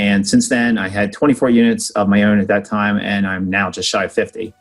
And since then, I had 24 units of my own at that time, and I'm now just shy of 50.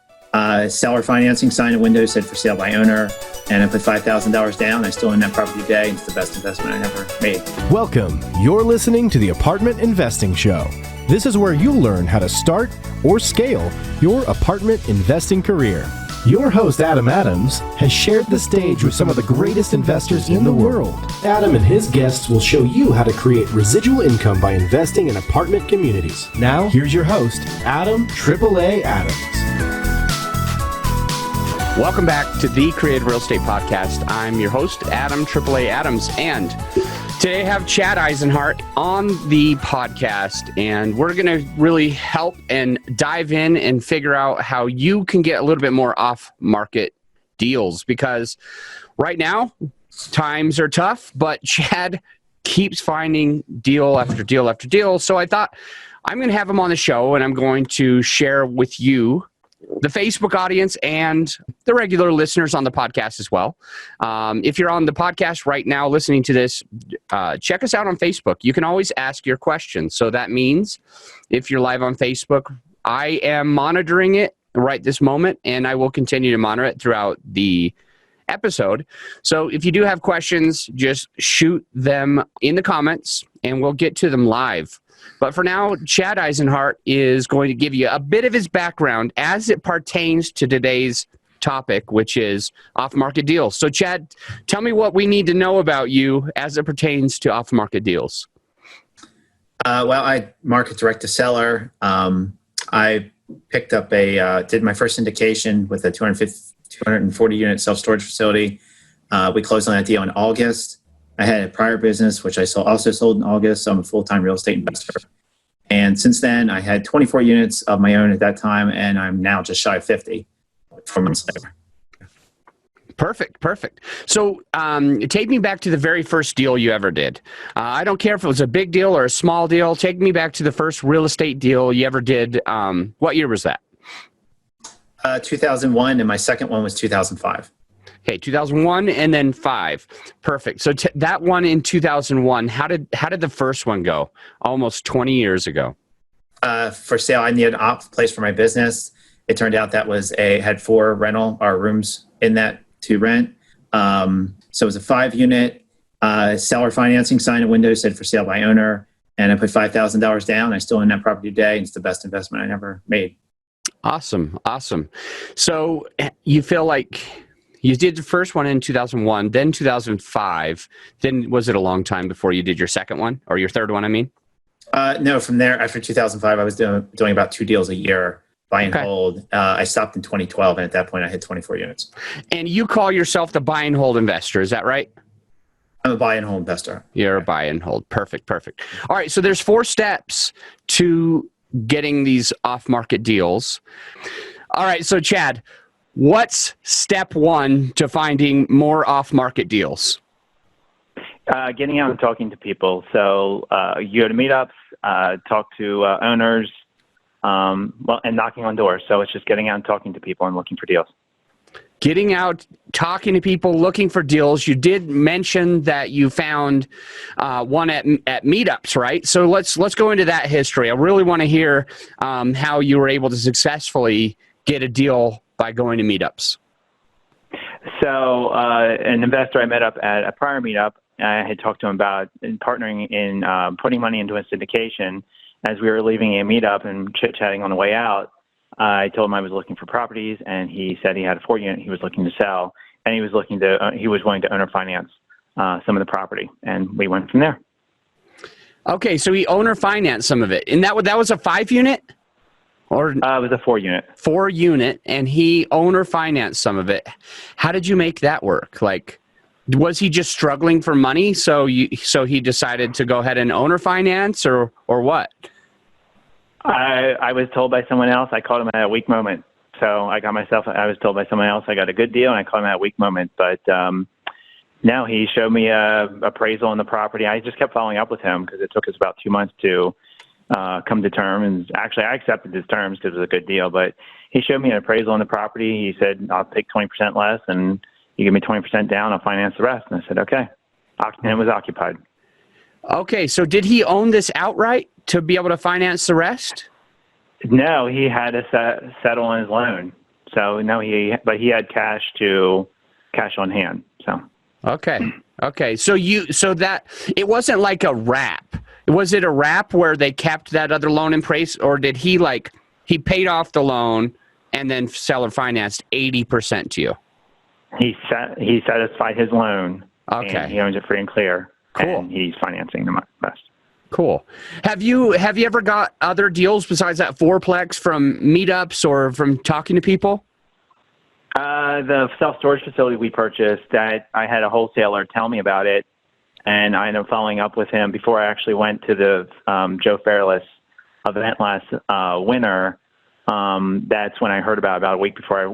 Seller financing sign in window said for sale by owner, and I put $5,000 down. I still own that property today. It's the best investment I ever made. Welcome. You're listening to the Apartment Investing Show. This is where you'll learn how to start or scale your apartment investing career. Your host, Adam Adams, has shared the stage with some of the greatest investors in the world. Adam and his guests will show you how to create residual income by investing in apartment communities. Now, here's your host, Adam AAA Adams. Welcome back to the Creative Real Estate Podcast. I'm your host, Adam AAA Adams, and today I have Chad Eisenhart on the podcast, and we're going to really help and dive in and figure out how you can get a little bit more off-market deals, because right now times are tough, but Chad keeps finding deal after deal after deal. So I thought I'm going to have him on the show, and I'm going to share with you, the Facebook audience, and the regular listeners on the podcast as well. If you're on the podcast right now listening to this, check us out on Facebook. You can always ask your questions. So that means if you're live on Facebook, I am monitoring it right this moment, and I will continue to monitor it throughout the episode. So if you do have questions, just shoot them in the comments, and we'll get to them live. But for now, Chad Eisenhart is going to give you a bit of his background as it pertains to today's topic, which is off-market deals. So Chad, tell me what we need to know about you as it pertains to off-market deals. Well, I market direct to seller. I picked up did my first syndication with a 240 unit self-storage facility. We closed on that deal in August. I had a prior business, which I also sold in August, so I'm a full-time real estate investor. And since then, I had 24 units of my own at that time, and I'm now just shy of 50, 4 months later. Perfect. So take me back to the very first deal you ever did. I don't care if it was a big deal or a small deal. Take me back to the first real estate deal you ever did. What year was that? 2001, and my second one was 2005. Okay, 2001 and then 5. Perfect. So that one in 2001, how did the first one go? Almost 20 years ago. For sale, I needed a place for my business. It turned out that had 4 rental or rooms in that to rent. So it was a 5-unit. Seller financing sign in window said for sale by owner, and I put $5,000 down. I still own that property today. It's the best investment I ever made. Awesome. So you feel like you did the first one in 2001, then 2005. Then was it a long time before you did your second one, or your third one, I mean? No, from there, after 2005, I was doing about 2 deals a year, buy and hold. I stopped in 2012, and at that point, I had 24 units. And you call yourself the buy and hold investor, is that right? I'm a buy and hold investor. You're a buy and hold. Perfect. All right, so there's 4 steps to getting these off-market deals. All right, so Chad, what's step 1 to finding more off-market deals? Getting out and talking to people. So you go to meetups, talk to owners, and knocking on doors. So it's just getting out and talking to people and looking for deals. Getting out, talking to people, looking for deals. You did mention that you found one at MEETUPS, right? So let's go into that history. I really want to hear how you were able to successfully get a deal by going to meetups. So an investor I met up at a prior meetup, I had talked to him about partnering in putting money into a syndication. As we were leaving a meetup and chit-chatting on the way out, I told him I was looking for properties, and he said he had a 4-unit he was looking to sell, and he was willing to owner finance some of the property, and we went from there. Okay, so he owner financed some of it, and that was a 5-unit? Or it was a 4-unit. 4-unit, and he owner financed some of it. How did you make that work? Like, was he just struggling for money, so he decided to go ahead and owner finance, or what? I was told by someone else. I called him at a weak moment. So I was told by someone else I got a good deal, and I called him at a weak moment. But no, he showed me a appraisal on the property. I just kept following up with him because it took us about 2 months to come to terms. Actually, I accepted his terms because it was a good deal, but he showed me an appraisal on the property. He said, I'll take 20% less, and you give me 20% down, I'll finance the rest. And I said, okay. And it was occupied. Okay, so did he own this outright to be able to finance the rest? No, he had to settle on his loan. So no, but he had cash on hand. So okay. So that it wasn't like a wrap. Was it a wrap where they kept that other loan in place, or did he paid off the loan and then seller financed 80% to you? He satisfied his loan. Okay, and he owns it free and clear. Cool. And he's financing the rest. Cool. Have you ever got other deals besides that fourplex from meetups or from talking to people? The self-storage facility we purchased, that I had a wholesaler tell me about it, and I ended up following up with him before I actually went to the Joe Fairless event last winter. That's when I heard about a week before I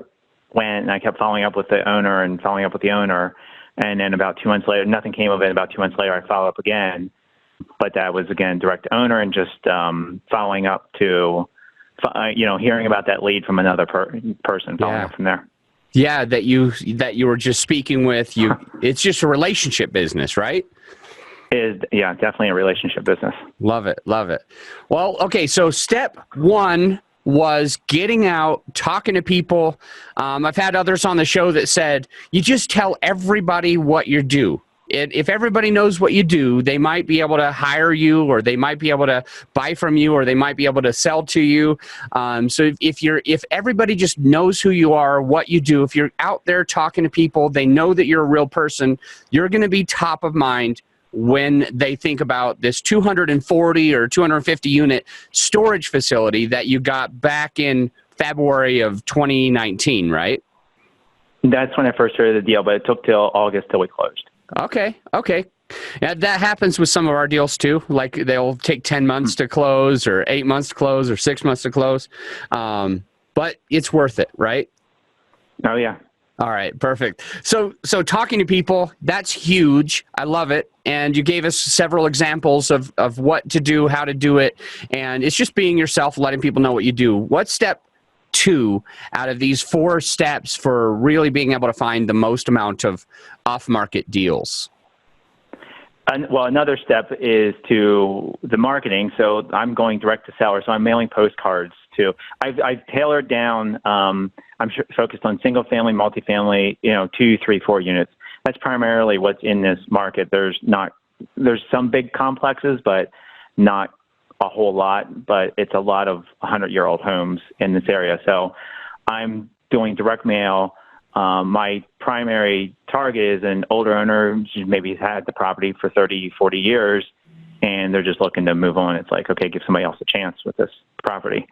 went, and I kept following up with the owner, and then about 2 months later, nothing came of it. About 2 months later, I followed up again, but that was again direct to owner, and just following up to, hearing about that lead from another person, following up from there. Yeah, that you were just speaking with you. It's just a relationship business, right? Yeah, definitely a relationship business. Love it. Well, okay, so step one was getting out, talking to people. I've had others on the show that said, you just tell everybody what you do. If everybody knows what you do, they might be able to hire you, or they might be able to buy from you, or they might be able to sell to you. So if everybody just knows who you are, what you do, if you're out there talking to people, they know that you're a real person, you're going to be top of mind when they think about this 240 or 250 unit storage facility that you got back in February of 2019, right? That's when I first heard of the deal, but it took till August till we closed. Okay. Yeah, that happens with some of our deals too. Like they'll take 10 months to close, or 8 months to close, or 6 months to close. But it's worth it, right? Oh yeah. All right, perfect. So talking to people, that's huge. I love it. And you gave us several examples of what to do, how to do it. And it's just being yourself, letting people know what you do. What's step 2 out of these 4 steps for really being able to find the most amount of off-market deals? Well, another step is to the marketing. So I'm going direct to seller. So I'm mailing postcards to. I've tailored down. I'm focused on single family, multifamily. 2, 3, 4 units. That's primarily what's in this market. There's some big complexes, but not a whole lot. But it's a lot of 100-year-old homes in this area. So I'm doing direct mail. My primary target is an older owner who maybe has had the property for 30, 40 years, and they're just looking to move on. It's like, okay, give somebody else a chance with this property.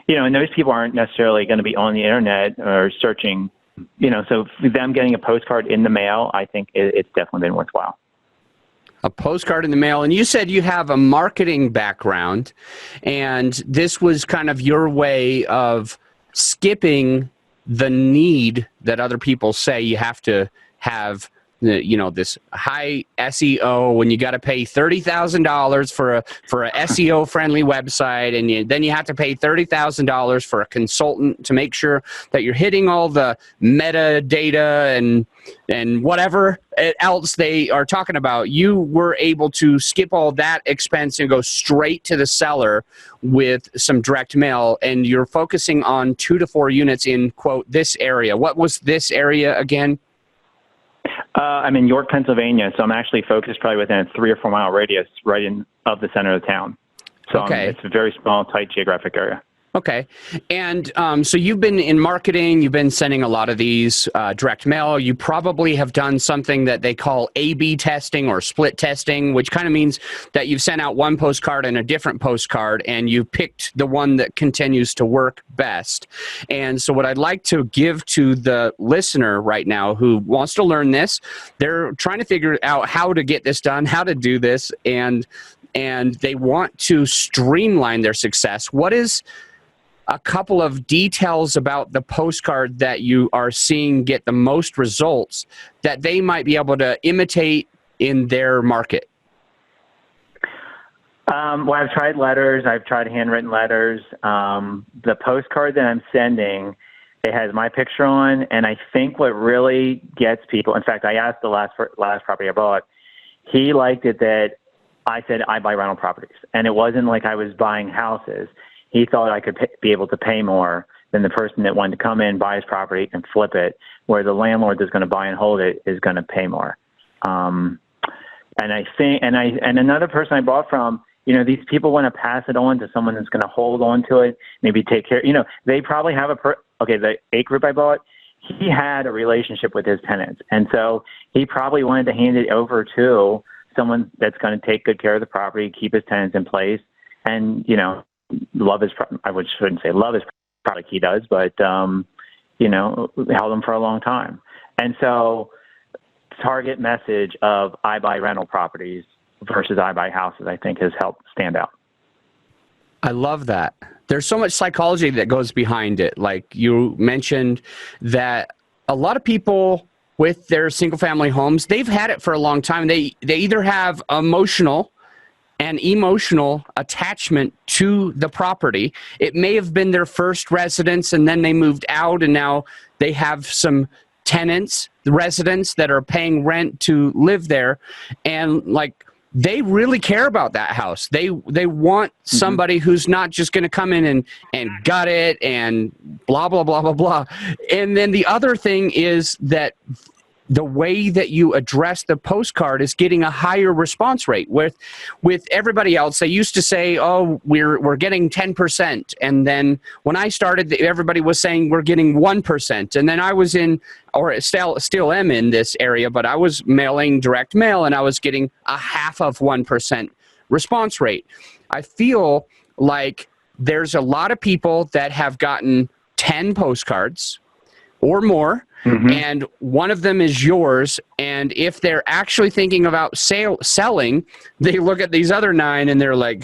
And those people aren't necessarily going to be on the internet or searching, so for them getting a postcard in the mail, I think it's definitely been worthwhile. A postcard in the mail. And you said you have a marketing background, and this was kind of your way of skipping the need that other people say you have to have, this high SEO when you got to pay $30,000 for a SEO friendly website, and then you have to pay $30,000 for a consultant to make sure that you're hitting all the metadata and whatever else they are talking about. You were able to skip all that expense and go straight to the seller with some direct mail, and you're focusing on 2 to 4 units in, quote, this area. What was this area again? I'm in York, Pennsylvania, so I'm actually focused probably within a 3 or 4 mile radius of the center of the town. So okay. It's a very small, tight geographic area. Okay. And so you've been in marketing, you've been sending a lot of these direct mail. You probably have done something that they call A/B testing or split testing, which kind of means that you've sent out one postcard and a different postcard, and you picked the one that continues to work best. And so what I'd like to give to the listener right now who wants to learn this, they're trying to figure out how to get this done, how to do this, and they want to streamline their success. What is a couple of details about the postcard that you are seeing get the most results that they might be able to imitate in their market? Well, I've tried letters. I've tried handwritten letters. The postcard that I'm sending, it has my picture on, and I think what really gets people, in fact, I asked the last property I bought, he liked it that I said, I buy rental properties. And it wasn't like I was buying houses. He thought I could be able to pay more than the person that wanted to come in, buy his property, and flip it, where the landlord that's going to buy and hold it is going to pay more. And I think, and another person I bought from, these people want to pass it on to someone that's going to hold on to it, maybe take care. They probably have the A group I bought, he had a relationship with his tenants. And so he probably wanted to hand it over to someone that's going to take good care of the property, keep his tenants in place, and, love his, shouldn't say love his product, he does, but, held them for a long time. And so target message of I buy rental properties versus I buy houses, I think has helped stand out. I love that. There's so much psychology that goes behind it. Like you mentioned that a lot of people with their single family homes, they've had it for a long time. They either have emotional attachment to the property. It may have been their first residence and then they moved out and now they have some tenants, the residents that are paying rent to live there. And like, they really care about that house. They want somebody who's not just going to come in and gut it and blah, blah, blah, blah, blah. And then the other thing is that the way that you address the postcard is getting a higher response rate. With everybody else, they used to say, oh, we're getting 10%. And then when I started, everybody was saying we're getting 1%. And then I was still am in this area, but I was mailing direct mail and I was getting 0.5% response rate. I feel like there's a lot of people that have gotten 10 postcards or more, and one of them is yours. And if they're actually thinking about selling, they look at these other 9 and they're like,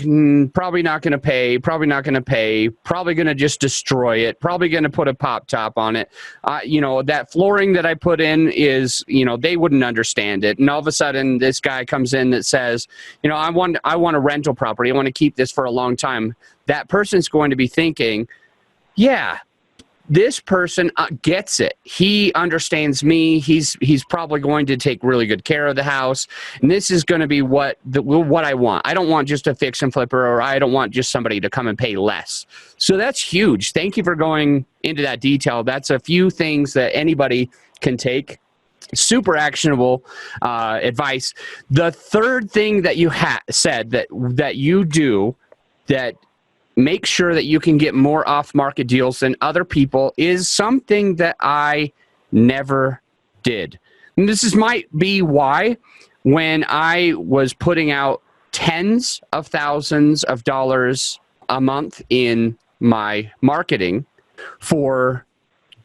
probably not going to pay, probably going to just destroy it, probably going to put a pop top on it. That flooring that I put in is, they wouldn't understand it. And all of a sudden this guy comes in that says, I want a rental property. I want to keep this for a long time. That person's going to be thinking, yeah, this person gets it. He understands me. He's probably going to take really good care of the house. And this is going to be what I want. I don't want just a fix and flipper, or I don't want just somebody to come and pay less. So that's huge. Thank you for going into that detail. That's a few things that anybody can take. Super actionable advice. The third thing that you said that you do that make sure that you can get more off-market deals than other people is something that I never did. And this might be why when I was putting out tens of thousands of dollars a month in my marketing for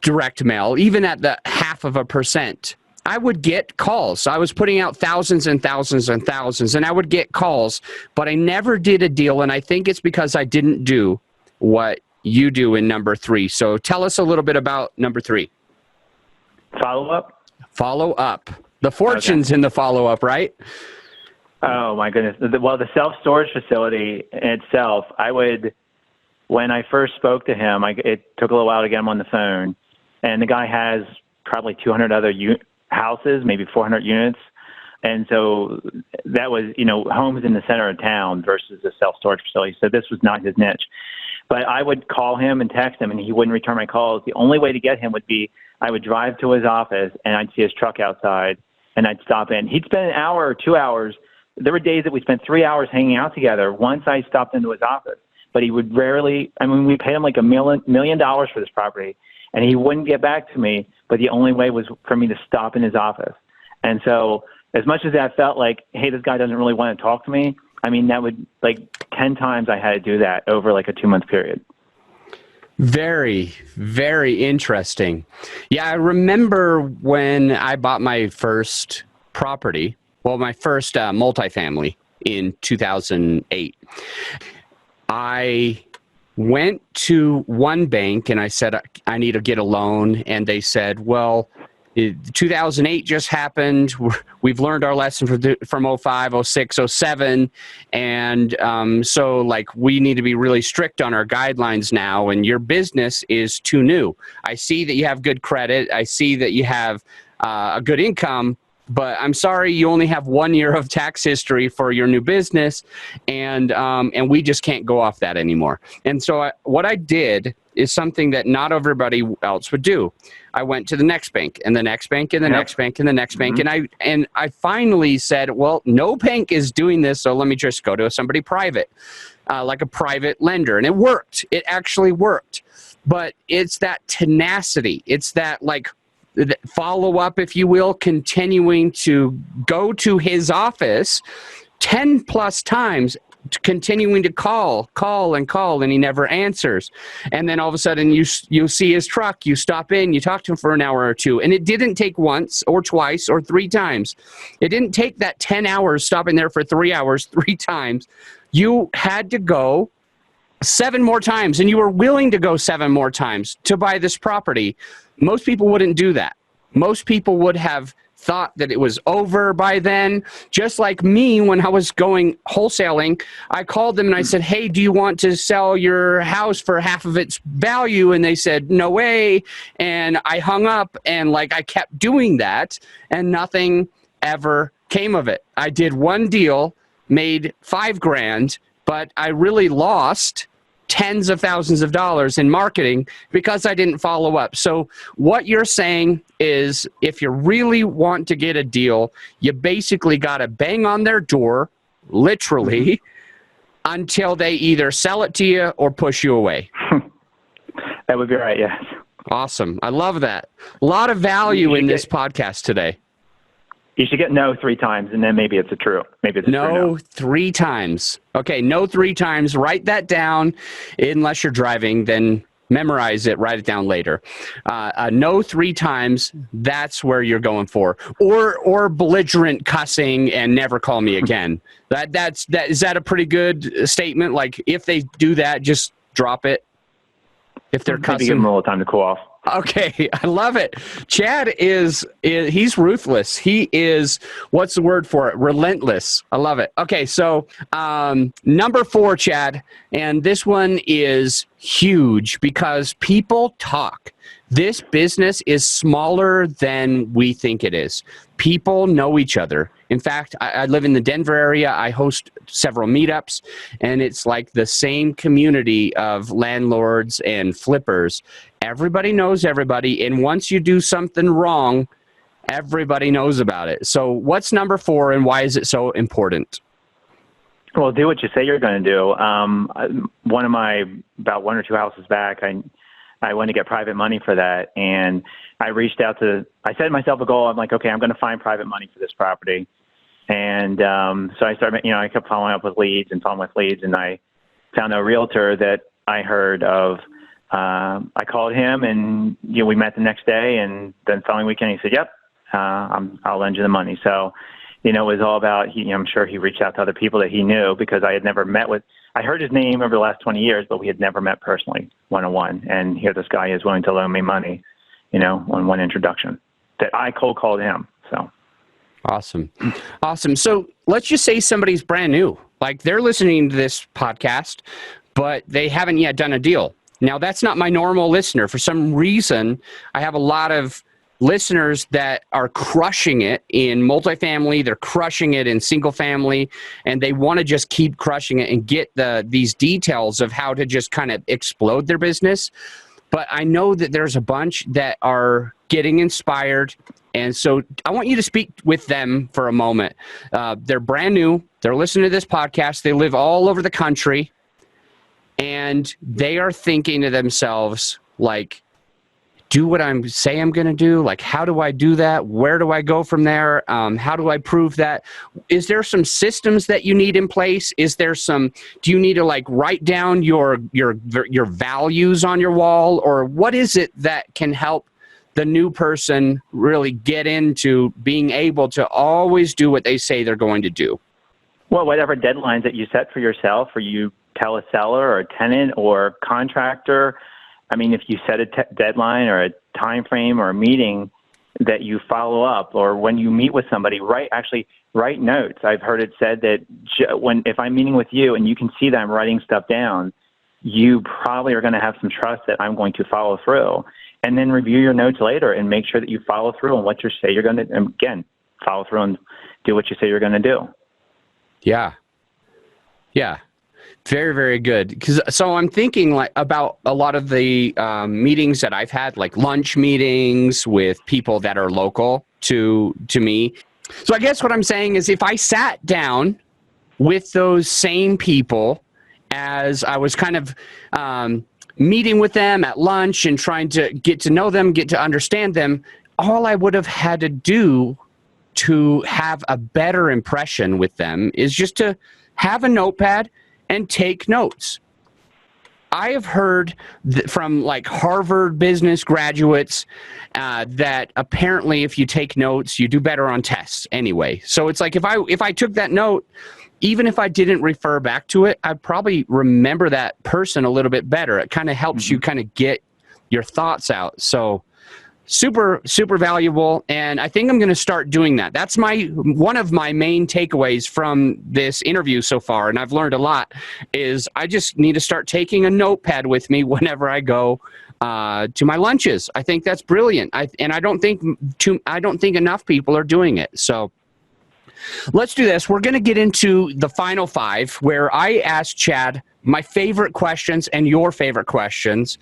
direct mail, even at the 0.5%, I would get calls. I was putting out thousands and thousands and thousands, and I would get calls, but I never did a deal, and I think it's because I didn't do what you do in number 3. So tell us a little bit about number 3. Follow up? Follow up. The fortune's in the follow-up, right? Oh, my goodness. Well, the self-storage facility itself, when I first spoke to him, it took a little while to get him on the phone, and the guy has probably 200 other houses, maybe 400 units. And so that was, homes in the center of town versus a self-storage facility. So this was not his niche. But I would call him and text him, and he wouldn't return my calls. The only way to get him would be I would drive to his office, and I'd see his truck outside, and I'd stop in. He'd spend an hour or 2 hours. There were days that we spent 3 hours hanging out together once I stopped into his office. But he would rarely, we paid him like $1 million for this property, and he wouldn't get back to me, but the only way was for me to stop in his office. And so as much as that felt like, hey, this guy doesn't really want to talk to me, that would 10 times I had to do that over like a 2-month period. Very, very interesting. Yeah, I remember when I bought my first property, my first multifamily in 2008. I went to one bank and I said, I need to get a loan. And they said, well, 2008 just happened. We've learned our lesson from 05, 06, 07. And so we need to be really strict on our guidelines now. And your business is too new. I see that you have good credit. I see that you have a good income, but I'm sorry, you only have 1 year of tax history for your new business, and we just can't go off that anymore. And so what I did is something that not everybody else would do. I went to the next bank and the next bank and the next bank and the next bank, and I finally said, well, no bank is doing this, so let me just go to somebody private, like a private lender, and it worked. It actually worked, but it's that tenacity. It's that like follow up, if you will, continuing to go to his office 10 plus times, continuing to call, and he never answers. And then all of a sudden you see his truck, you stop in, you talk to him for an hour or two, and it didn't take once or twice or 3 times. It didn't take that 10 hours stopping there for 3 hours 3 times. You had to go 7 more times, and you were willing to go 7 more times to buy this property. Most people wouldn't do that. Most people would have thought that it was over by then. Just like me, when I was going wholesaling, I called them and I said, hey, do you want to sell your house for half of its value? And they said, no way. And I hung up, and like I kept doing that, and nothing ever came of it. I did 1 deal, made $5,000, but I really lost tens of thousands of dollars in marketing because I didn't follow up. So what you're saying is, if you really want to get a deal, you basically got to bang on their door, literally, until they either sell it to you or push you away. That would be right, yes. Awesome. I love that. A lot of value in this podcast today. You should get no 3 times, and then maybe it's a true. Maybe it's a no. true no. 3 times. Okay, no 3 times. Write that down. Unless you're driving, then memorize it. Write it down later. No 3 times. That's where you're going for. Or belligerent cussing and never call me again. Is that a pretty good statement? Like, if they do that, just drop it. If they're cussing, maybe give them a little time to cool off. Okay, I love it. Chad he's ruthless. He is, what's the word for it? Relentless. I love it. Okay, so number 4, Chad, and this one is huge because people talk. This business is smaller than we think it is. People know each other. In fact, I live in the Denver area. I host several meetups, and it's like the same community of landlords and flippers. Everybody knows everybody, and once you do something wrong, everybody knows about it. So what's number 4, and why is it so important? Well, do what you say you're going to do. About 1 or 2 houses back, I went to get private money for that, and I reached out I set myself a goal. I'm like, okay, I'm going to find private money for this property. And so I started, I kept following up with leads, and I found a realtor that I heard of. I called him, and we met the next day, and then the following weekend he said, yep, I'll lend you the money. So, it was all about, I'm sure he reached out to other people that he knew, because I had never met I heard his name over the last 20 years, but we had never met personally, one-on-one. And here this guy is willing to loan me money, on one introduction that I cold called him. So. Awesome. So let's just say somebody's brand new, like they're listening to this podcast, but they haven't yet done a deal. Now, that's not my normal listener. For some reason, I have a lot of listeners that are crushing it in multifamily, they're crushing it in single family, and they want to just keep crushing it and get these details of how to just kind of explode their business. But I know that there's a bunch that are getting inspired, and so I want you to speak with them for a moment. They're brand new, they're listening to this podcast, they live all over the country, and they are thinking to themselves, like, do what I'm going to do? Like, how do I do that? Where do I go from there? How do I prove that? Is there some systems that you need in place? Do you need to like write down your values on your wall? Or what is it that can help the new person really get into being able to always do what they say they're going to do? Well, whatever deadlines that you set for yourself, or you tell a seller or a tenant or contractor, I mean, if you set a deadline or a time frame or a meeting that you follow up, or when you meet with somebody, write notes. I've heard it said that if I'm meeting with you and you can see that I'm writing stuff down, you probably are going to have some trust that I'm going to follow through. And then review your notes later and make sure that you follow through on what you say you're going to. And again, follow through and do what you say you're going to do. Yeah. Yeah. Very, very good. So I'm thinking like about a lot of the meetings that I've had, like lunch meetings with people that are local to me. So I guess what I'm saying is if I sat down with those same people as I was kind of meeting with them at lunch and trying to get to know them, get to understand them, all I would have had to do to have a better impression with them is just to have a notepad and take notes. I have heard from like Harvard business graduates that apparently if you take notes, you do better on tests anyway. So it's like if I took that note, even if I didn't refer back to it, I'd probably remember that person a little bit better. It kind of helps you kind of get your thoughts out. So super, super valuable. And I think I'm going to start doing that. That's one of my main takeaways from this interview so far. And I've learned a lot is I just need to start taking a notepad with me whenever I go to my lunches. I think that's brilliant. I don't think enough people are doing it. So let's do this. We're going to get into the final 5 where I asked Chad my favorite questions and your favorite questions.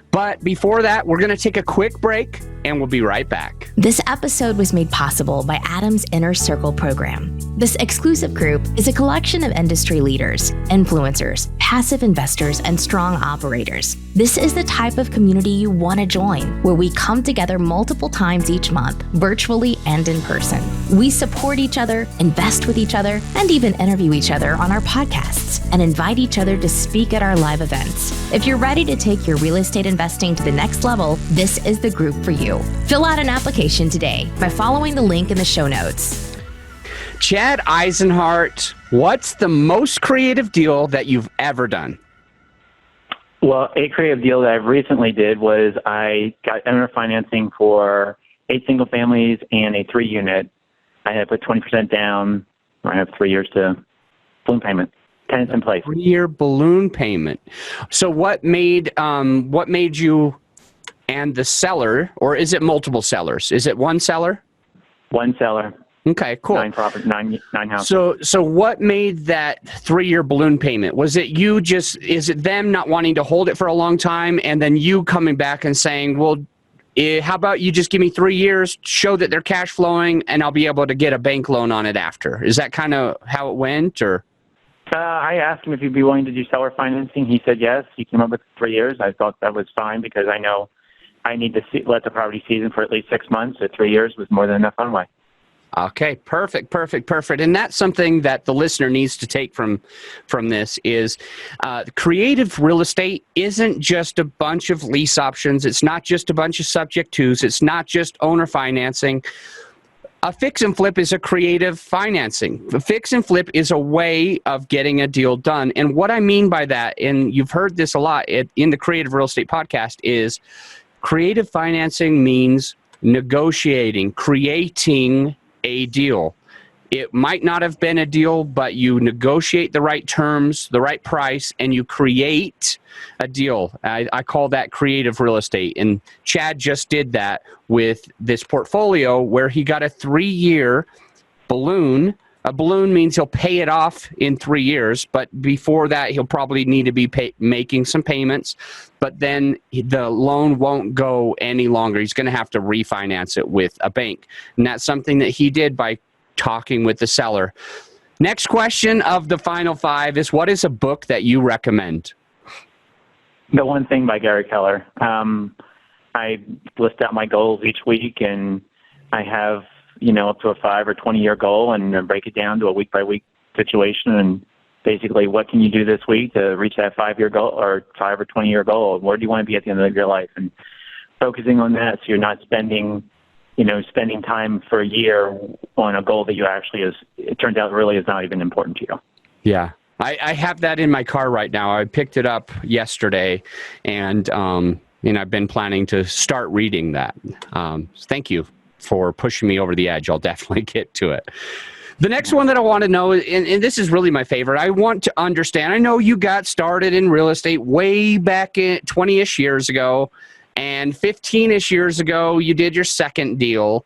But before that, we're going to take a quick break and we'll be right back. This episode was made possible by Adam's Inner Circle program. This exclusive group is a collection of industry leaders, influencers, passive investors, and strong operators. This is the type of community you want to join, where we come together multiple times each month, virtually and in person. We support each other, invest with each other, and even interview each other on our podcasts, and invite each other to speak at our live events. If you're ready to take your real estate investing to the next level, this is the group for you. Fill out an application today by following the link in the show notes. Chad Eisenhart, what's the most creative deal that you've ever done? Well, a creative deal that I recently did was I got owner financing for 8 single families and a 3-unit. I had put 20% down. I have 3 years to balloon payment. Tenants in place. 3-year balloon payment. So what made you and the seller, or is it multiple sellers? Is it one seller? One seller. Okay, cool. 9 houses. So what made that 3-year balloon payment? Was it is it them not wanting to hold it for a long time and then you coming back and saying, well, how about you just give me 3 years, show that they're cash flowing, and I'll be able to get a bank loan on it after? Is that kind of how it went, or? I asked him if he'd be willing to do seller financing. He said yes. He came up with 3 years. I thought that was fine because I know I need to let the property season for at least 6 months. So 3 years was more than enough runway. Okay, perfect. And that's something that the listener needs to take from this is creative real estate isn't just a bunch of lease options. It's not just a bunch of subject twos. It's not just owner financing. A fix and flip is a creative financing. A fix and flip is a way of getting a deal done. And what I mean by that, and you've heard this a lot in the Creative Real Estate Podcast, is creative financing means negotiating, creating a deal. It might not have been a deal, but you negotiate the right terms, the right price, and you create a deal. I call that creative real estate. And Chad just did that with this portfolio where he got a 3-year balloon. A balloon means he'll pay it off in 3 years, but before that, he'll probably need to be making some payments. But then the loan won't go any longer. He's going to have to refinance it with a bank. And that's something that he did by talking with the seller. Next question of the final 5 is, what is a book that you recommend? The One Thing by Gary Keller. I list out my goals each week, and I have, up to a 5 or 20 year goal, and I break it down to a week by week situation. And basically, what can you do this week to reach that 5-year goal or 5 or 20 year goal? Where do you want to be at the end of your life? And focusing on that, so you're not spending time for a year on a goal that it turns out really is not even important to you. Yeah. I have that in my car right now. I picked it up yesterday, and I've been planning to start reading that. Thank you for pushing me over the edge. I'll definitely get to it. The next one that I want to know, and this is really my favorite, I want to understand, I know you got started in real estate way back in 20-ish years ago, and 15-ish years ago, you did your second deal.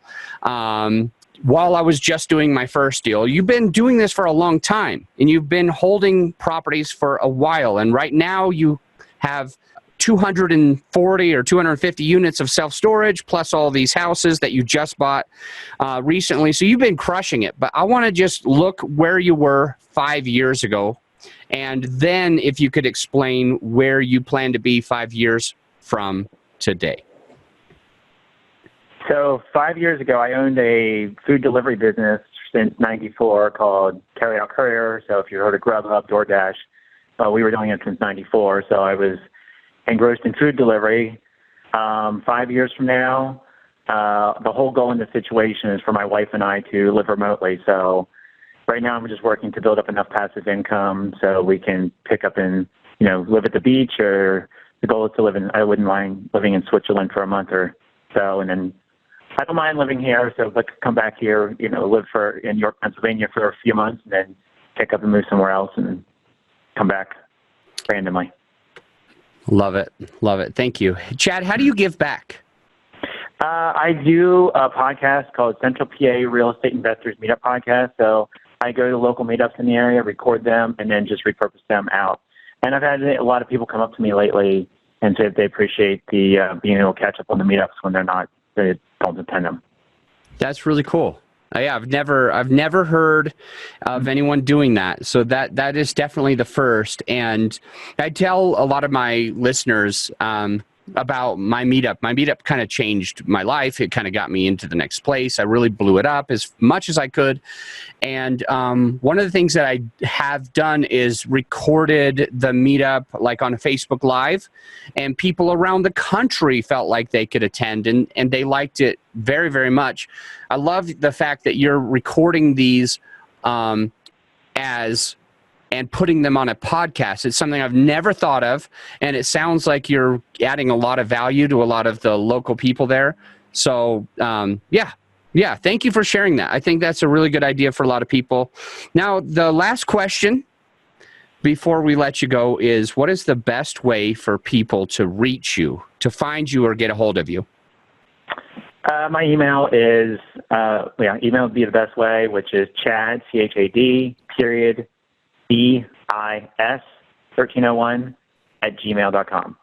while I was just doing my first deal. You've been doing this for a long time, and you've been holding properties for a while. And right now you have 240 or 250 units of self-storage, plus all these houses that you just bought recently. So you've been crushing it. But I want to just look where you were 5 years ago. And then if you could explain where you plan to be 5 years from today. So 5 years ago, I owned a food delivery business since '94 called Carry Out Courier. So if you heard of Grubhub, DoorDash, we were doing it since '94. So I was engrossed in food delivery. 5 years from now, the whole goal in this situation is for my wife and I to live remotely. So right now I'm just working to build up enough passive income so we can pick up and, live at the beach, or the goal is to I wouldn't mind living in Switzerland for a month or so. And then I don't mind living here. So if I could come back here, live in York, Pennsylvania for a few months and then pick up and move somewhere else and come back randomly. Love it. Love it. Thank you. Chad, how do you give back? I do a podcast called Central PA Real Estate Investors Meetup Podcast. So I go to local meetups in the area, record them, and then just repurpose them out. And I've had a lot of people come up to me lately and say that they appreciate the being able to catch up on the meetups when they don't attend them. That's really cool. Yeah, I've never heard of anyone doing that. So that is definitely the first. And I tell a lot of my listeners about my meetup. My meetup kind of changed my life. It kind of got me into the next place. I really blew it up as much as I could. And one of the things that I have done is recorded the meetup like on Facebook Live, and people around the country felt like they could attend, and they liked it very, very much. I love the fact that you're recording these and putting them on a podcast. It's something I've never thought of, and it sounds like you're adding a lot of value to a lot of the local people there. So, yeah, thank you for sharing that. I think that's a really good idea for a lot of people. Now, the last question before we let you go is, what is the best way for people to reach you, to find you or get a hold of you? My email is, email would be the best way, which is Chad, CHAD, period, BIS 1301 @gmail.com.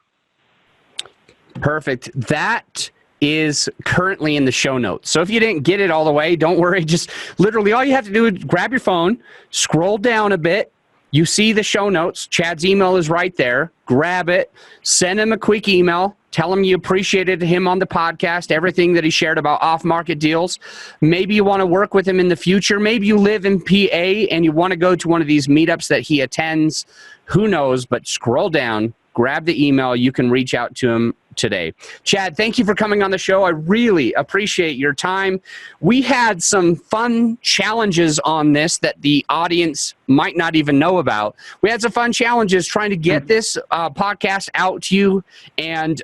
Perfect. That is currently in the show notes. So if you didn't get it all the way, don't worry. Just literally all you have to do is grab your phone, scroll down a bit. You see the show notes. Chad's email is right there. Grab it. Send him a quick email. Tell him you appreciated him on the podcast, everything that he shared about off-market deals. Maybe you want to work with him in the future. Maybe you live in PA and you want to go to one of these meetups that he attends. Who knows? But scroll down, grab the email. You can reach out to him today. Chad, thank you for coming on the show. I really appreciate your time. We had some fun challenges on this that the audience might not even know about. We had some fun challenges trying to get this podcast out to you, and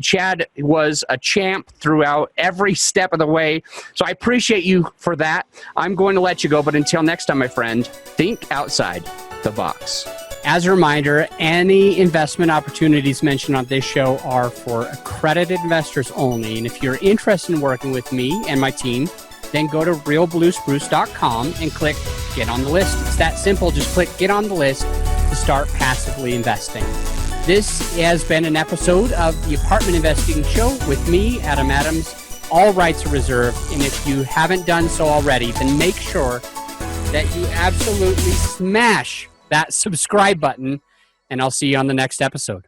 Chad was a champ throughout every step of the way. So I appreciate you for that. I'm going to let you go, but until next time, my friend, think outside the box. As a reminder, any investment opportunities mentioned on this show are for accredited investors only. And if you're interested in working with me and my team, then go to realbluespruce.com and click Get on the List. It's that simple. Just click Get on the List to start passively investing. This has been an episode of the Apartment Investing Show with me, Adam Adams. All rights are reserved. And if you haven't done so already, then make sure that you absolutely smash that subscribe button, and I'll see you on the next episode.